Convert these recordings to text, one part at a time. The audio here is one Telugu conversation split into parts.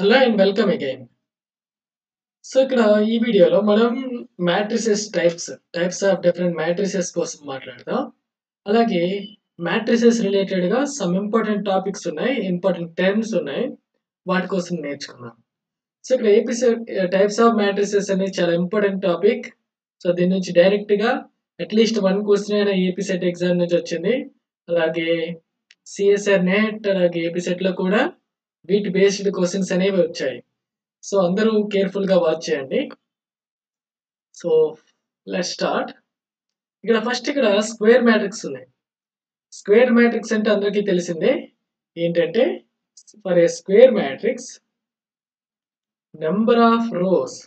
Hello and welcome again. So, ఇక్కడ ఈ వీడియోలో మనం matrices types of different matrices కోసం మాట్లాడదాం. అలాగే మ్యాట్రిసెస్ రిలేటెడ్‌గా సమ్ ఇంపార్టెంట్ టాపిక్స్ ఉన్నాయి. ఇంపార్టెంట్ టర్మ్స్ ఉన్నాయి. వాటి కోసం నేర్చుకుందాం. సో, ఇక్కడ టైప్స్ ఆఫ్ మ్యాట్రిసెస్ అనేది చాలా ఇంపార్టెంట్ టాపిక్. సో, దీని నుంచి డైరెక్ట్‌గా అట్‌లీస్ట్ 1 క్వెషన్ అయినా ఏపీ సెట్ ఎగ్జామ్ నుంచి వచ్చింది. అలాగే సీఎస్ఆర్ నెట్ అలాగే ఏపీ సెట్‌లో కూడా వీటి బేస్డ్ క్వెషన్స్ అనేవి వచ్చాయి. సో, అందరూ కేర్‌ఫుల్‌గా వాచ్ చేయండి. So, let's start. ఇక్కడ స్క్వేర్ మ్యాట్రిక్స్ ఉన్నాయి. స్క్వేర్ మ్యాట్రిక్స్ అంటే అందరికీ తెలిసిందే. ఏంటంటే for a square matrix number of rose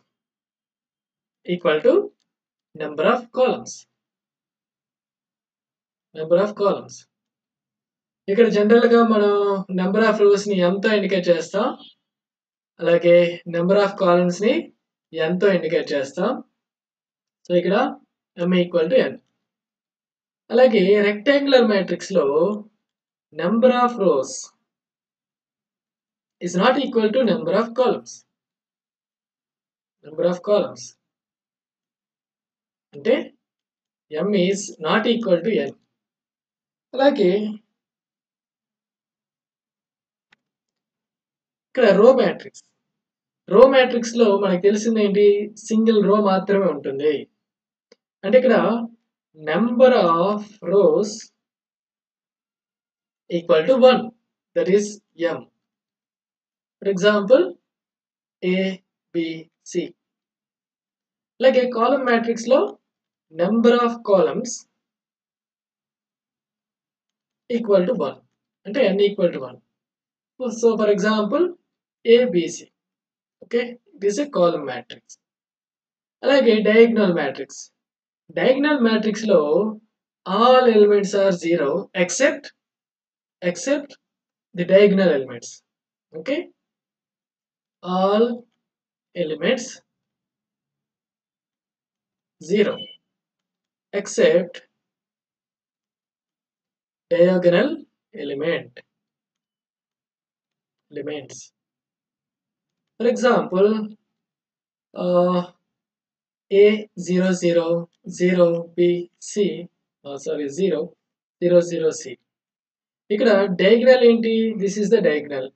equal to number of columns. Number of columns. ఇక్కడ జనరల్‌గా మనం నెంబర్ ఆఫ్ రోస్‌ని ఎంతో ఇండికేట్ చేస్తాం. అలాగే నెంబర్ ఆఫ్ కాలమ్స్‌ని ఎంతో ఇండికేట్ చేస్తాం. సో, ఇక్కడ m ఈక్వల్ టు n. అలాగే రెక్టాంగులర్ మ్యాట్రిక్స్‌లో number of rows is not equal to number of columns. Number of columns. అంటే m is not equal to n. అలాగే ఇక్కడ రో మ్యాట్రిక్స్. రో మ్యాట్రిక్స్ లో మనకు తెలిసింది ఏంటి? సింగిల్ రో మాత్రమే ఉంటుంది. అంటే ఇక్కడ number of rose equal to 1. That is m. For example a b c. అలాగే కాలమ్ మ్యాట్రిక్స్ లో number of columns equal to 1. అంటే n equal to 1. So, for example, A, B, C. Okay, it is a column matrix. అలాగే diagonal matrix. Diagonal matrix లో all elements are 0 except the diagonal elements. Okay, all elements 0 except diagonal elements. For example, A 0 0 0 B C 0 0 0 C. ఇక్కడ డయాగ్నల్ ఏంటి? This is the diagonal.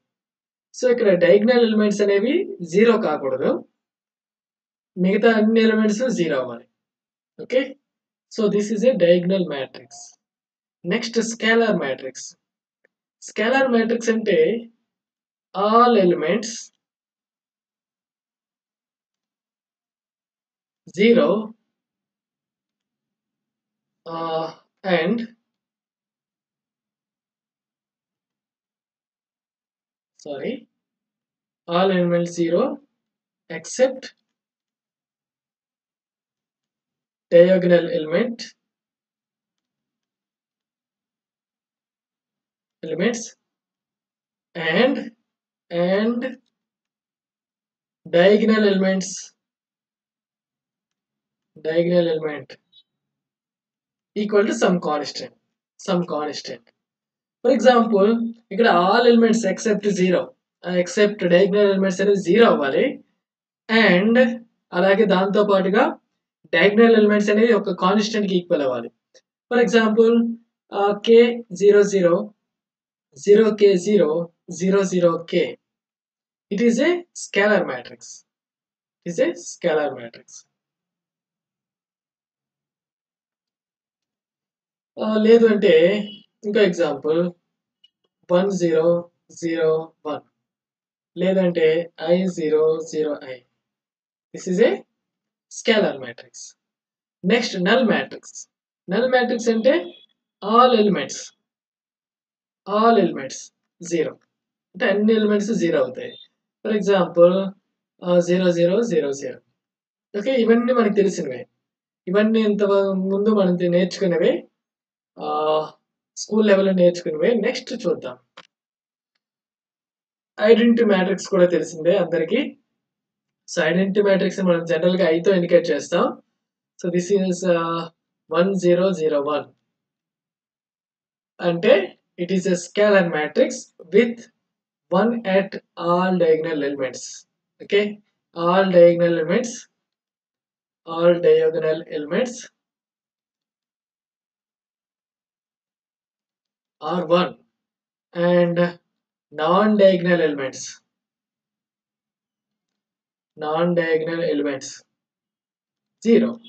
So, ఇక్కడ డయాగ్నల్ ఎలిమెంట్స్ అనేవి 0 కాకూడదు. మిగతా అన్ని ఎలిమెంట్స్ 0 అవ్వాలి. Okay, so this is a diagonal matrix. Next scalar matrix. Scalar matrix అంటే all elements 0 and all elements 0 except diagonal elements and diagonal element equal to some constant. For example, ఇక్కడ all elements except 0 except diagonal elements అనేది 0 అవ్వాలి. అండ్ అలాగే దాంతో పాటుగా diagonal elements అనేది ఒక కాన్స్టెంట్ కి ఈక్వల్ అవ్వాలి. For example k 0 0 0 k 0 0 0 k. It is a scalar matrix. లేదు అంటే ఇంకో ఎగ్జాంపుల్ 1 0 0 1 లేదంటే I 0 0 I. This is a scalar matrix. Next null matrix. Null matrix అంటే ఆల్ ఎలిమెంట్స్ 0 అంటే అన్ని ఎలిమెంట్స్ 0 అవుతాయి. For example 0 0 0 0. ఓకే, ఇవన్నీ మనకు తెలిసినవే. ఇవన్నీ ఇంత ముందు మనం నేర్చుకునేవే, స్కూల్ లెవెల్లో నేర్చుకునేవే. నెక్స్ట్ చూద్దాం. ఐడెంటిటీ మ్యాట్రిక్స్ కూడా తెలిసిందే అందరికీ. సో ఐడెంటిటీ మ్యాట్రిక్స్ మనం జనరల్ గా ఐతో ఇండికేట్ చేస్తాం. సో దిస్ ఈస్ 1 0 0 1 అంటే it is a scalar matrix with 1 at all diagonal elements. Okay, all diagonal elements are 1, and non-diagonal elements 0.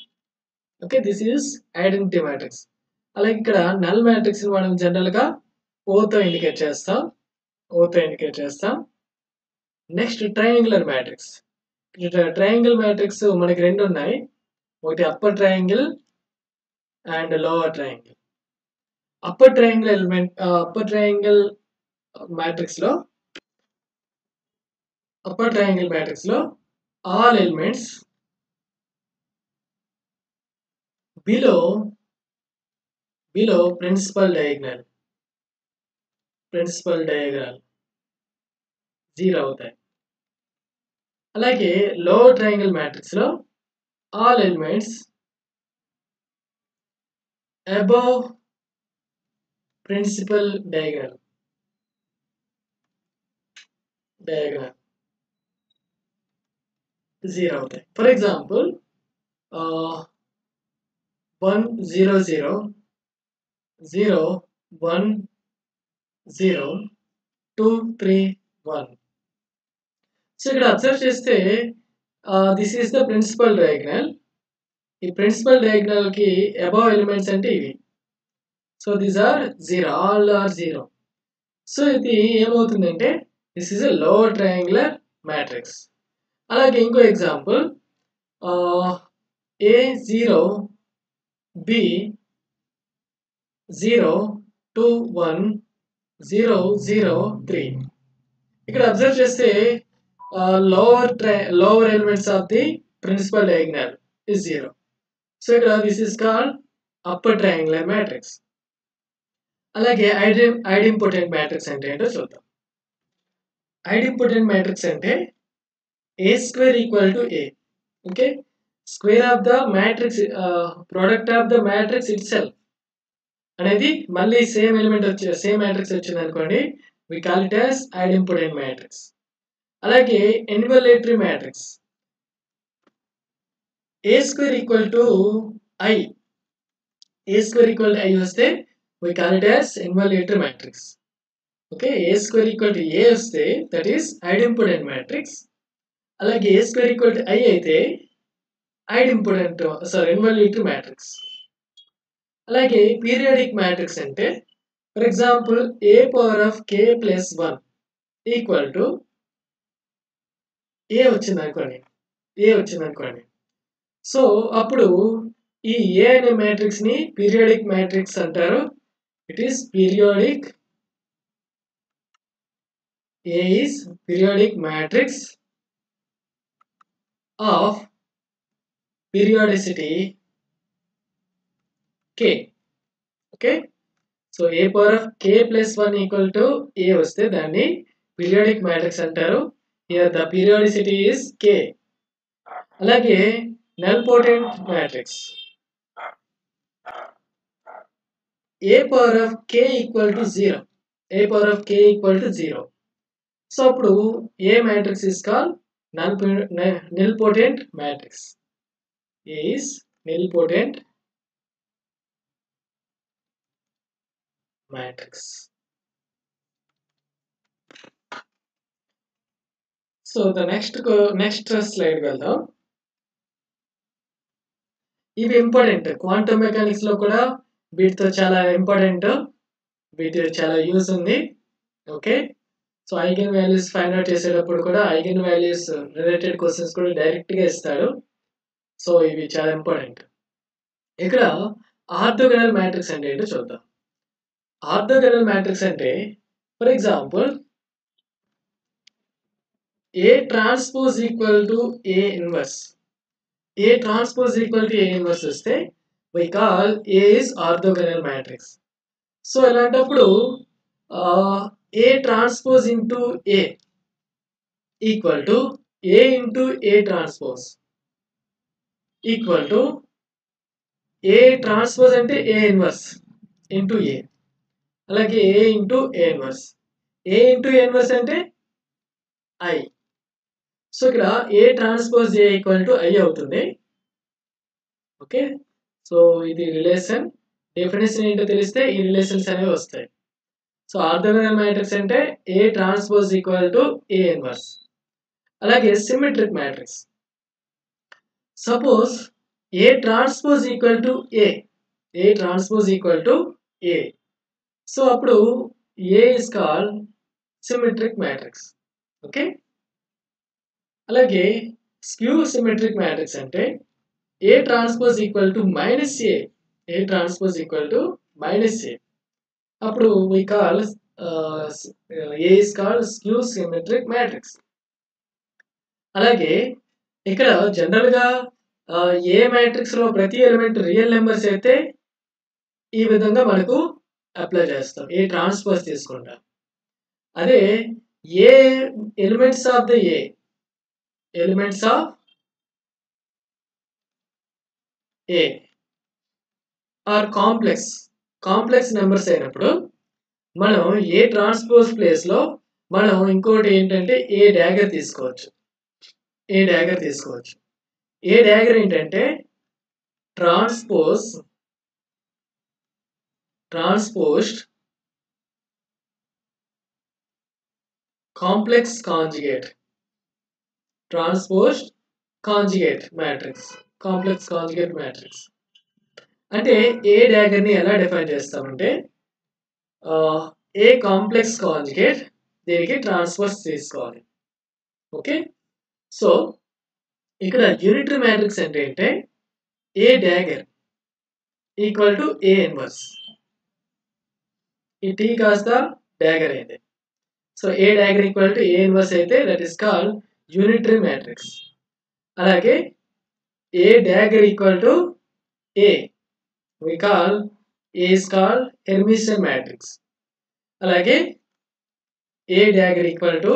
Okay, this is identity matrix. అలాగే ఇక్కడ నల్ మ్యాట్రిక్స్ మనం జనరల్ గా O తో ఇండికేట్ చేస్తాం. Next triangular matrix. Triangle matrix మనకి రెండు ఉన్నాయి. ఒకటి upper triangle and lower triangle. Upper triangle matrix లో all elements below principal diagonal 0 అవుతాయి. అలాగే లోవర్ ట్రయాంగిల్ మ్యాట్రిక్స్ లో all elements above principal diagonal 0 అవుతాయి. For example 1 0 0 0 1 0 2 3 1. సో ఇక్కడ అబ్జర్వ్ చేస్తే this is the principal diagonal. ఈ ప్రిన్సిపల్ డయాగ్నల్ కి అబౌవ్ ఎలిమెంట్స్ అంటే ఇవి. So these are 0, all are 0. So ఇది ఏమవుతుందంటే this is a lower triangular matrix. అలాగే ఇంకో ఎగ్జాంపుల్ A0 B 0 2 1 0 0 3. ఇక్కడ అబ్జర్వ్ చేస్తే lower elements of the principal diagonal is 0. So ఇక్కడ this is called upper triangular matrix. అలాగే ఐడెంపోటెంట్ మ్యాట్రిక్స్ అంటే ఏంటో చూద్దాం. ఐడెంపోటెంట్ మ్యాట్రిక్స్ అంటే A square equal to A. Okay, square of the matrix, product of the matrix itself అనేది మళ్ళీ సేమ్ మ్యాట్రిక్స్ వచ్చింది అనుకోండి, we call it as idempotent matrix. అలాగే ఇన్వల్యూటరీ matrix A square equal to I వస్తే we call it as involutory matrix. Okay, A square equal to A వస్తే that is idempotent matrix. అలాగే A square equal to I అయితే ఇన్వల్యూటరీ మ్యాట్రిక్స్. అలాగే పీరియాడిక్ మ్యాట్రిక్స్ అంటే for example A power of K plus 1 equal to A వచ్చింది అనుకోండి. సో అప్పుడు ఈ A అనే మ్యాట్రిక్స్ ని పీరియాడిక్ మ్యాట్రిక్స్ అంటారు. It is periodic. A is periodic matrix of periodicity K. Okay, so A power of K plus 1 equal to A వస్తే దాన్ని పీరియాడిక్ మ్యాట్రిక్స్ అంటారు. Here the periodicity is K. అలాగే nilpotent matrix A power of K equal to 0. So అప్పుడు A matrix is called nilpotent matrix. A is nilpotent matrix. So the next slide వెళ్దాం. ఇవి ఇంపార్టెంట్ క్వాంటమ్ మెకానిక్స్ లో కూడా వీటితో చాలా ఇంపార్టెంట్, వీటి చాలా యూజ్ ఉంది. Okay, so eigen values find out చేసేటప్పుడు కూడా ఐగెన్ వాల్యూస్ రిలేటెడ్ క్వశ్చన్స్ కూడా డైరెక్ట్ గా ఇస్తాడు. సో ఇవి చాలా ఇంపార్టెంట్. ఇక్కడ ఆర్థోగోనల్ మ్యాట్రిక్స్ అంటే ఏంటో చూద్దాం. ఆర్థోగోనల్ మ్యాట్రిక్స్ అంటే for example A transpose equal to A inverse. A transpose equal to A inverse వస్తే we call A is orthogonal matrix. So ఇలాంటప్పుడు A transpose into A equal to A into A transpose equal to A transpose అంటే A inverse into A. అలాగే A into A inverse. A into A inverse అంటే I. సో ఇక్కడ A transpose A equal to I అవుతుంది. ఓకే. సో ఇది రిలేషన్. డెఫినిషన్ ఏంటో తెలిస్తే ఈ రిలేషన్స్ అనేవి వస్తాయి. సో ఆర్థోగోనల్ మ్యాట్రిక్స్ అంటే A transpose equal to A inverse. అలాగే symmetric matrix. Suppose A transpose equal to A. A transpose equal to A. So అప్పుడు A is called symmetric matrix. Okay. అలాగే స్క్యూ సిమెట్రిక్ మ్యాట్రిక్స్ అంటే A transpose equal to -A. A transpose equal to -A. అప్పుడు we call A is called skew symmetric matrix. అలాగే ఇక్కడ జనరల్‌గా ఏ మ్యాట్రిక్స్‌లో ప్రతి ఎలిమెంట్ రియల్ నెంబర్స్ అయితే ఈ విధంగా మనకు అప్లై చేస్తాం. ఏ ట్రాన్స్‌పోజ్ తీసుకుంటాం. అదే A elements of the elements of A are complex numbers అయినప్పుడు మనం ఏ ట్రాన్స్‌పోజ్ ప్లేస్‌లో మనం ఇంకోటి ఏంటంటే ఏ డాగర్ తీసుకోవచ్చు. ఏ డాగర్ ఏంటంటే transposed complex conjugate matrix. Complex conjugate matrix. అంటే ఏ డాగర్‌ని ఎలా డిఫైన్ చేస్తామంటే ఏ కాంప్లెక్స్ కాంజుగేట్ దీనికి ట్రాన్స్‌పోజ్ తీసుకోవాలి. ఓకే. సో ఇక్కడ యూనిటరీ మ్యాట్రిక్స్ అంటే A dagger equal to A inverse. ఈ టీ కాస్త డాగర్ అయింది. So A dagger equal to A inverse అయితే that is called unitary matrix. అలాగే A dagger equal to A we call A is called Hermitian matrix. అలాగే A dagger equal to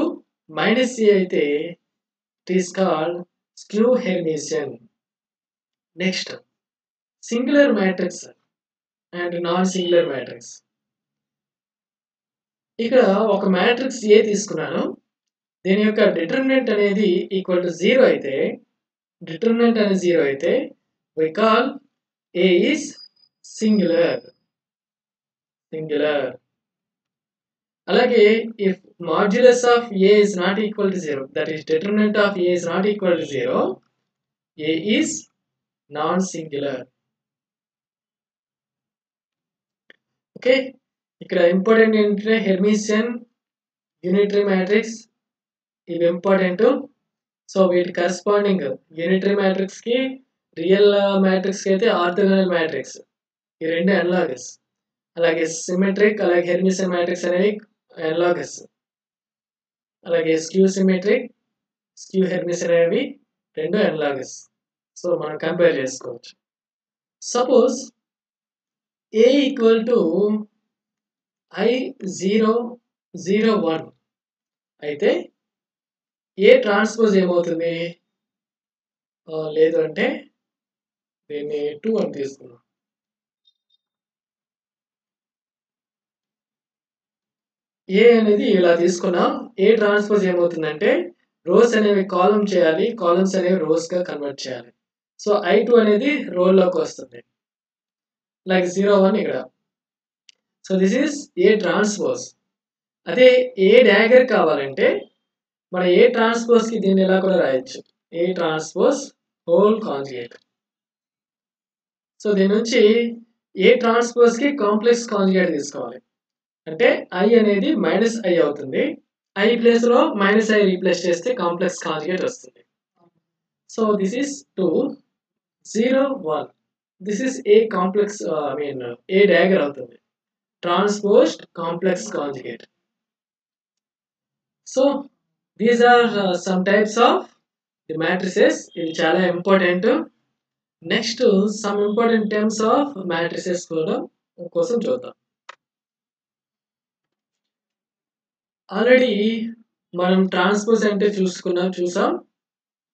-A అయితే it is called skew Hermitian. Next singular matrix and non singular matrix. ఇక్కడ ఒక మ్యాట్రిక్స్ ఏ తీసుకున్నాను. దీని యొక్క డిటర్మినెంట్ అనేది ఈక్వల్ టు 0 అయితే we call A is singular. అలాగే if modulus of A is not equal to 0, that is determinant of A is not equal to 0, A is non-singular. Okay. ఇక్కడ ఇంపార్టెంట్ ఏంటంటే హెర్మిషియన్, యూనిటరీ మ్యాట్రిక్స్ ఇవి ఇంపార్టెంట్. సో వీటి కరెస్పాండింగ్ యూనిటరీ మ్యాట్రిక్స్ కి రియల్ మ్యాట్రిక్స్ కి అయితే ఆర్థోగోనల్ మ్యాట్రిక్స్ ఈ రెండు అనలాగస్. అలాగే సిమెట్రిక్ అలాగే హెర్మిషియన్ మ్యాట్రిక్స్ అనేవి అనలాగస్. అలాగే స్క్యూ సిమెట్రిక్, స్క్యూ హెర్మిషియన్ అనేవి రెండు అనలాగస్. సో మనం కంపేర్ చేసుకోవచ్చు. Suppose A equal to I0, 0, 1 అయితే ఏ ట్రాన్స్పోజ్ ఏమవుతుంది? లేదు అంటే దీన్ని 2 అని తీసుకున్నాం. ఏ అనేది ఇలా తీసుకున్నాం. ఏ ట్రాన్స్పోజ్ ఏమవుతుందంటే రోస్ అనేవి కాలమ్ చేయాలి, కాలమ్స్ అనేవి రోస్ గా కన్వర్ట్ చేయాలి. సో I2 అనేది రోల్లోకి వస్తుంది. లైక్ 0, 1 ఇక్కడ. So this is A transpose. అదే ఏ డాగర్ కావాలంటే మన ఏ ట్రాన్స్పోజ్ కి దీన్ని ఇలా కూడా రాయొచ్చు. A transpose whole conjugate. So దీని నుంచి ఏ ట్రాన్స్పోజ్ కి కాంప్లెక్స్ కాంజుగేట్ తీసుకోవాలి. అంటే I అనేది -I అవుతుంది. I ప్లేస్ లో -I రీప్లేస్ చేస్తే కాంప్లెక్స్ కాంజుగేట్ వస్తుంది. So this is 2, 0, 1. This is A complex A dagger అవుతుంది. Transposed complex conjugate. So these are some types of the matrices. ఇవి చాలా important. Next some important terms of matrices కూడా కోసం చూద్దాం. ఆల్రెడీ మనం ట్రాన్స్పోజ్ అంటే చూసాం.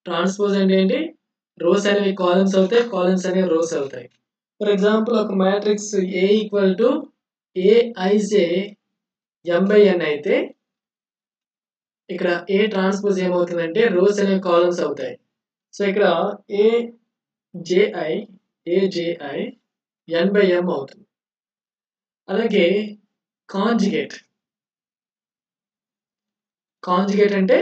ట్రాన్స్పోజ్ అంటే ఏంటి? రోస్ అనేవి కాలమ్స్ అవుతాయి, కాలమ్స్ అనేవి రోస్ అవుతాయి. ఫర్ ఎగ్జాంపుల్ ఒక matrix A equal to AIJ M/N అయితే ఇక్కడ ఏ ట్రాన్స్పోజ్ ఏమవుతుందంటే రోస్ అనేవి కాలమ్స్ అవుతాయి. సో ఇక్కడ ఏజేఐ ఏజేఐ n/m అవుతుంది. అలాగే కాంజుగేట్ అంటే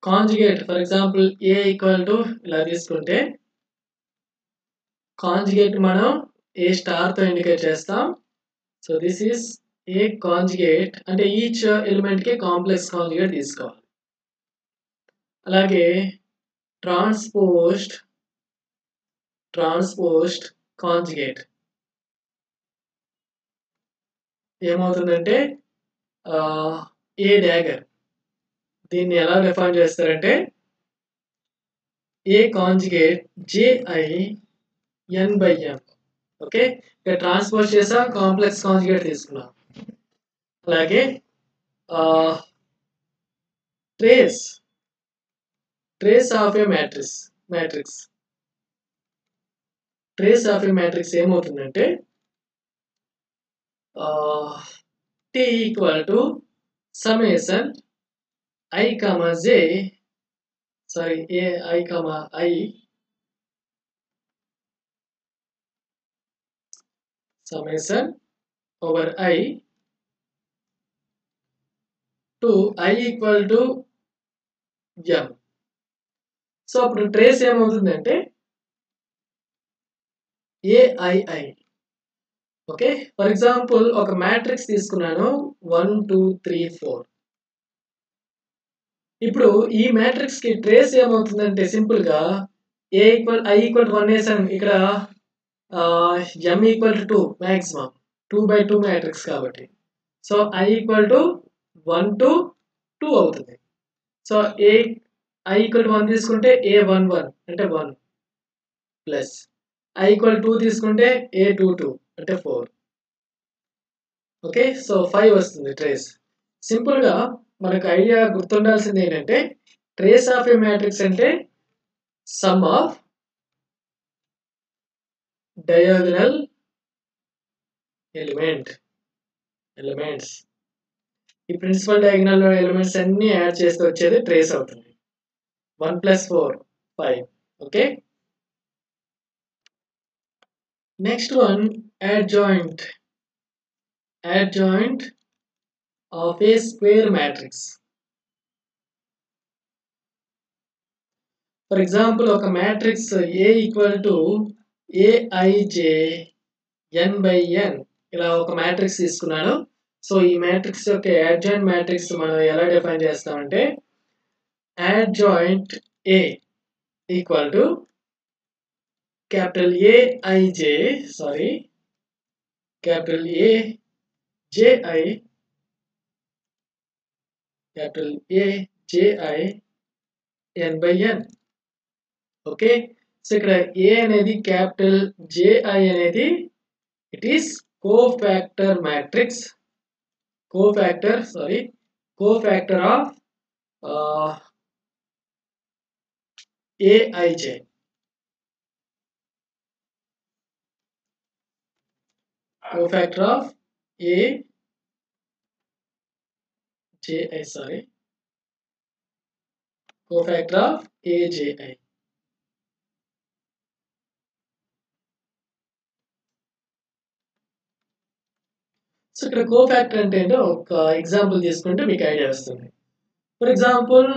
conjugate for example A equal to ఇలా తీసుకుంటే కాంజుగేట్ మనం ఏ స్టార్ తో ఇండికేట్ చేస్తాం. So this is A conjugate అంటే ఈచ్ ఎలిమెంట్ కి కాంప్లెక్స్ కాంజుగేట్ తీసుకోవాలి. అలాగే ట్రాన్స్పోజ్డ్ కాంజుగేట్ ఏమవుతుందంటే ఏ డాగర్ దీన్ని ఎలా డిఫైన్ చేస్తారంటే ఏ కాంజుగేట్ JI n/m. ఓకే, ఇక్కడ ట్రాన్స్పోజ్ చేసాం, కాంప్లెక్స్ కాంజుగేట్ తీసుకున్నాం. అలాగే ట్రేస్ ఆఫ్ ఏ మ్యాట్రిక్స్ ఏమవుతుందంటే T equal to summation I, J sorry I, summation over I to I equal to m. So అప్పుడు ట్రేస్ ఏమవుతుందంటే AII. ఓకే, ఫర్ ఎగ్జాంపుల్ ఒక మ్యాట్రిక్స్ తీసుకున్నాను 1 2 3 4. ఇప్పుడు ఈ మ్యాట్రిక్స్ కి ట్రేస్ ఏమవుతుందంటే సింపుల్ గా I ఈక్వల్ టు 1 వేసాను. ఇక్కడ m equal to 2 maximum 2/2 matrix కాబట్టి so I equal to 1 to 2 అవుతుంది. సో I ఈక్వల్ టు 1 తీసుకుంటే A11 అంటే 1 ప్లస్ I ఈక్వల్ 2 తీసుకుంటే A22 అంటే 4. ఓకే, సో 5 వస్తుంది ట్రేస్. సింపుల్ గా మనకు ఐడియా గుర్తుండాల్సింది ఏంటంటే ట్రేస్ ఆఫ్ ఏ మ్యాట్రిక్స్ అంటే సమ్ ఆఫ్ డయాగోనల్ ఎలిమెంట్స్. ఈ ప్రిన్సిపల్ డయాగోనల్ ఎలిమెంట్స్ అన్ని యాడ్ చేస్తే వచ్చేది ట్రేస్ అవుతుంది. 1 + 4 5. Okay, next one adjoint of a square matrix. For example ఒక matrix A equal to AIJ n/n ఇలా ఒక మ్యాట్రిక్స్ తీసుకున్నాను. సో ఈ మ్యాట్రిక్స్ యొక్క adjoint మ్యాట్రిక్స్ మనం ఎలా డిఫైన్ చేస్తామంటే adjoint A equal to capital AJI n/n. Okay, so ఇక్కడ A అనేది క్యాపిటల్ JI అనేది it is cofactor of AIJ. Cofactor of AJI. So ఇక్కడ కోఫాక్టర్ అంటే ఏంటో ఒక ఎగ్జాంపుల్ తీసుకుంటే మీకు ఐడియా వస్తుంది. ఫర్ ఎగ్జాంపుల్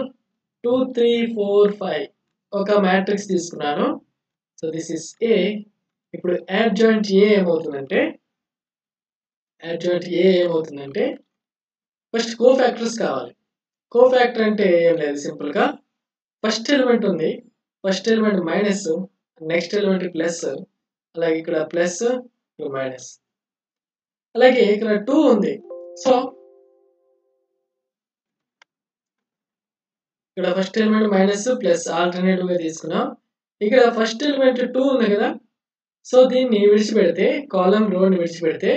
2 3 4 5 ఒక మ్యాట్రిక్స్ తీసుకున్నాను. So this is A. ఇప్పుడు adjoint A ఏమవుతుందంటే ఫస్ట్ కోఫాక్టర్స్ కావాలి. కోఫాక్టర్ అంటే ఏం లేదు, సింపుల్ గా ఫస్ట్ ఎలిమెంట్ ఉంది, first element minus, next element plus, అలాగే ఇక్కడ ప్లస్ ఇక్కడ మైనస్, అలాగే ఇక్కడ 2 ఉంది. సో ఇక్కడ first element minus plus alternative గా తీసుకున్నాం. ఇక్కడ ఫస్ట్ ఎలిమెంట్ 2 ఉంది కదా, సో దీన్ని విడిచిపెడితే కాలం రోని విడిచిపెడితే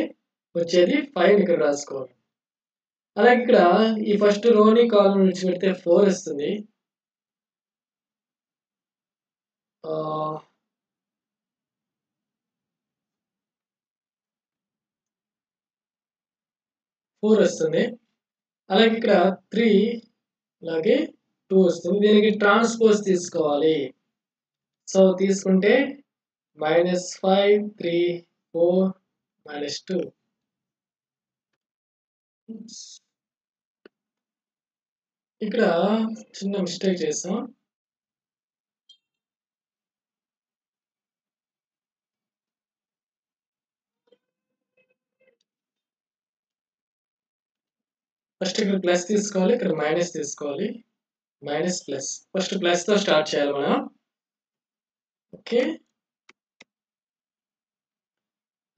వచ్చేది 5 ఇక్కడ రాసుకోవాలి. అలాగే ఇక్కడ ఈ ఫస్ట్ రోని కాలం విడిచిపెడితే 4 వస్తుంది. 4 వస్తుంది. అలాగే ఇక్కడ 3 అలాగే 2 వస్తుంది. దీనికి ట్రాన్స్‌పోజ్ తీసుకోవాలి. సో, తీసుకుంటే -5 3 4 -2 ఇక్కడ చిన్న మిస్టేక్ చేసాం. ఫస్ట్ ఇక్కడ ప్లస్ తీసుకోవాలి. ఇక్కడ మైనస్ తీసుకోవాలి. Minus plus. ఫస్ట్ ప్లస్‌తో స్టార్ట్ చేయాలి మనం. ఓకే.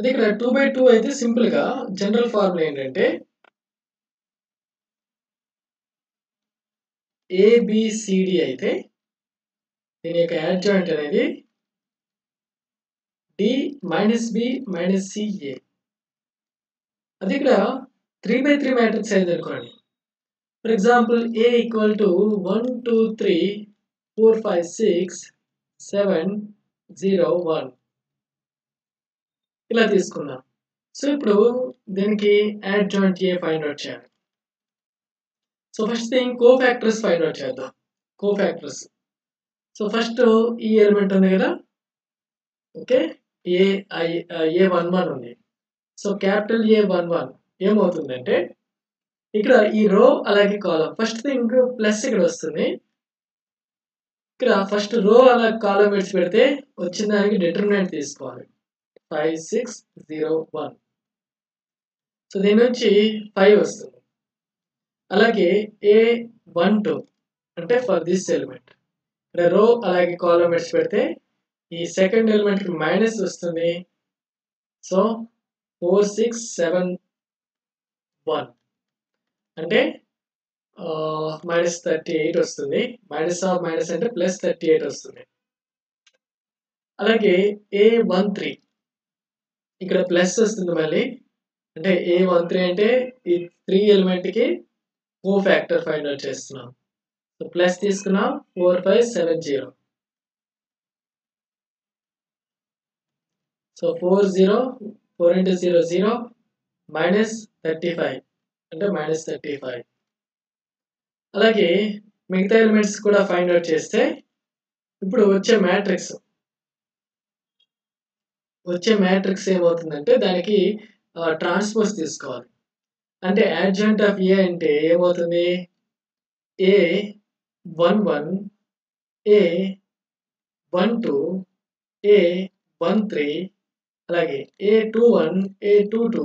అదే ఇక్కడ 2/2 అయితే సింపుల్‌గా జనరల్ ఫార్ములా ఏంటంటే ఏబిసిడి అయితే దీని యొక్క యాడ్జాయింట్ అనేది D minus B minus C A. అది ఇక్కడ 3/3 మ్యాట్రిక్స్ అయింది అనుకోండి. For example A equal to 1 2 3 4 5 6 7 0 1 ఇలా తీసుకున్నాం. సో ఇప్పుడు దీనికి యాడ్జాయింట్ ఏ ఫైండ్ అవుట్ చేయాలి. So first thing cofactors find out చేద్దాం. కోఫాక్టర్స్. సో ఫస్ట్ ఈ ఎలిమెంట్ ఉంది కదా. ఓకే. A11 ఉంది. సో క్యాపిటల్ A11 ఏమవుతుందంటే ఇక్కడ ఈ రో అలాగే కాలమ్. ఫస్ట్ థింగ్ ప్లస్ ఇక్కడ వస్తుంది. ఇక్కడ ఫస్ట్ రో అలాగే కాలమ్ విడిచి పెడితే వచ్చిన దానికి డిటర్మినెంట్ తీసుకోవాలి. 5 6 0 1. సో దీని నుంచి 5 వస్తుంది. అలాగే A12 అంటే ఫర్ దిస్ ఎలిమెంట్. ఇక్కడ రో అలాగే కాలమ్ విడిచి పెడితే ఈ సెకండ్ ఎలిమెంట్ కి మైనస్ వస్తుంది. సో 4 6 7 1 అంటే -38 వస్తుంది. మైనస్ ఆఫ్ మైనస్ అంటే +38 వస్తుంది. అలాగే A13 ఇక్కడ ప్లస్ వస్తుంది మళ్ళీ. అంటే A13 అంటే ఈ 3 ఎలిమెంట్ కి కోఫాక్టర్ ఫైండ్ అవుట్ చేస్తున్నాం. సో ప్లస్ తీసుకున్నాం 4 5 7 0. సో 4 0 4 into 0 0 -35 అంటే -35. అలాగే మిగతా ఎలిమెంట్స్ కూడా ఫైండ్ అవుట్ చేస్తే ఇప్పుడు వచ్చే మ్యాట్రిక్స్ ఏమవుతుందంటే దానికి ట్రాన్స్పోజ్ తీసుకోవాలి. అంటే యాడ్జాయింట్ ఆఫ్ ఏ అంటే ఏమవుతుంది? A11 A12 A13 అలాగే A21 A22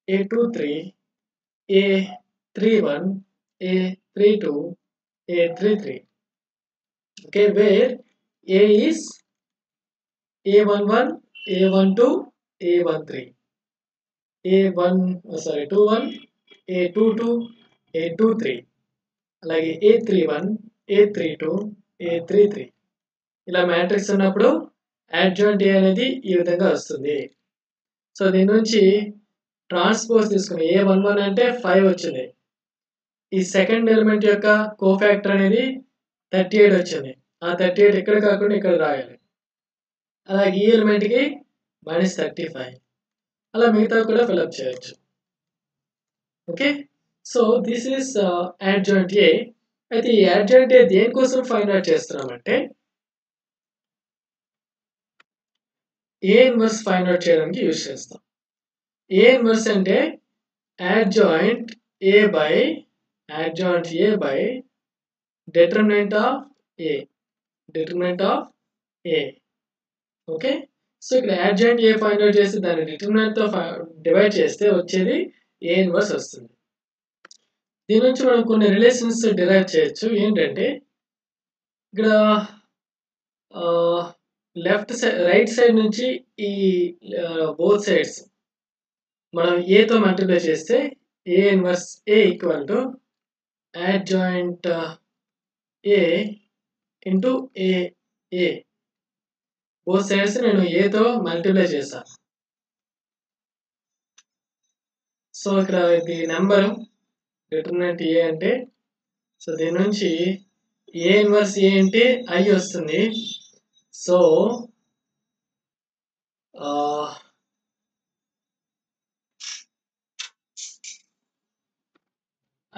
A23 A31 A32 A33. Okay, where A is A11 A12 A13 A21 A22 A23 అలాగే A31 A32 A33 ఇలా మ్యాట్రిక్స్ ఉన్నప్పుడు యాడ్జాయింట్ ఏ అనేది ఈ విధంగా వస్తుంది. సో దీని నుంచి ట్రాన్స్పోజ్ తీసుకుని A11 అంటే 5 వచ్చింది. ఈ సెకండ్ ఎలిమెంట్ యొక్క కోఫాక్టర్ అనేది 38 వచ్చింది. ఆ 38 ఇక్కడ కాకుండా ఇక్కడ రాయాలి. అలాగే ఈ ఎలిమెంట్ కి -35. అలా మిగతా కూడా ఫిల్అప్ చేయొచ్చు. Okay. So this is adjoint A. అయితే ఈ యాడ్జాయింట్ ఏ దేనికోసం ఫైండ్ అవుట్ చేస్తున్నామంటే ఏ ఇన్వర్స్ ఫైండ్ అవుట్ చేయడానికి యూజ్ చేస్తాం. ఏ ఇన్వర్స్ అంటే adjoint A by determinant of A. Okay. So ఇక్కడ యాడ్జాయింట్ ఏ ఫైండ్ అవుట్ చేసి దాన్ని డిటర్మినెంట్ తో డివైడ్ చేస్తే వచ్చేది ఏ ఇన్వర్స్ వస్తుంది. దీని నుంచి మనం కొన్ని రిలేషన్స్ డిరైవ్ చేయొచ్చు. ఏంటంటే ఇక్కడ రైట్ సైడ్ నుంచి ఈ బోత్ సైడ్స్ మనం ఏతో మల్టిప్లై చేస్తే A inverse A equal to adjoint A into A. Both sides నేను ఏతో మల్టిప్లై చేశాను. సో ఇక్కడ ఇది నెంబర్ డిటర్మినెంట్ ఏ అంటే సో దీని నుంచి ఏ ఇన్వర్స్ ఏ అంటే ఐ వస్తుంది. సో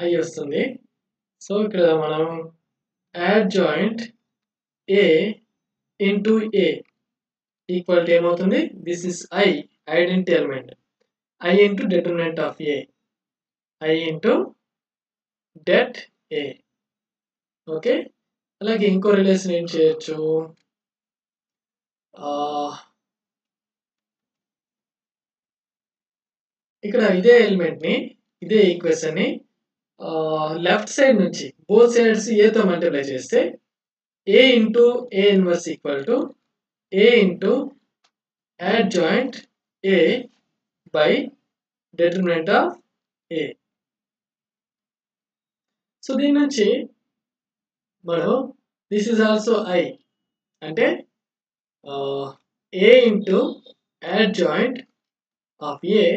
ఐ వస్తుంది. సో ఇక్కడ మనం adjoint a into a equal to ఏమవుతుంది, this is I identity element, I into determinant of A, I into det A. Okay, అలాగే ఇంకో రిలేషన్ ఏం చేయొచ్చు, ఇక్కడ ఇదే ఎలిమెంట్ ని, ఇదే ఈక్వేషన్ ని లెఫ్ట్ సైడ్ నుంచి బోత్ సైడ్స్ ఏతో మల్టిప్లై చేస్తే A into A inverse equal to A into adjoint a by determinant of a. సో దీని నుంచి మనం దిస్ ఇస్ ఆల్సో ఐ అంటే a into adjoint of a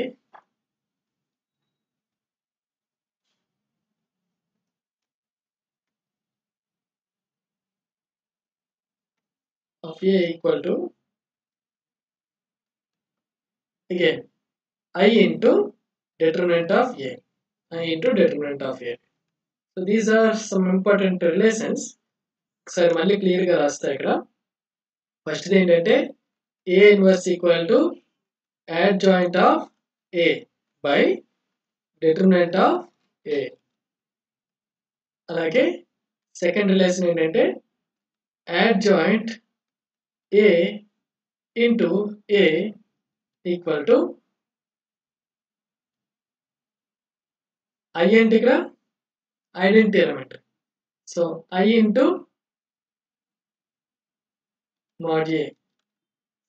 equal to again I into determinant of a, I into determinant of a. So these are some important relations. ఒకసారి మళ్ళీ క్లియర్ గా రాస్తా. ఇక్కడ ఫస్ట్ ఏంటంటే a inverse equal to adjoint of a by determinant of a. అలాగే సెకండ్ రిలేషన్ ఏంటంటే adjoint a into a equal to I అంటే ఇక్కడ identity element, so I into mod a,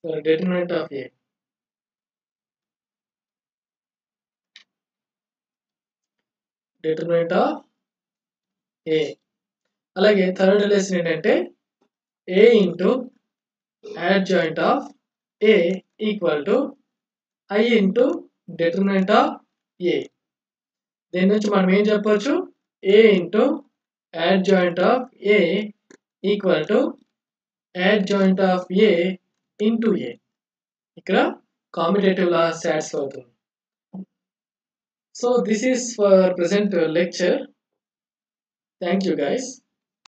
so determinant of a, determinant of a. అలాగే థర్డ్ రిలేషన్ ఏంటంటే a into adjoint of a equal to I into determinant of a. దీని నుంచి మనం ఏం చెప్పొచ్చు, a into adjoint of a equal to adjoint of a into a. ఇక్కడ కామ్యుటేటివ్ లా సాటిస్ఫై అవుతుంది. So this is for present lecture. Thank you guys.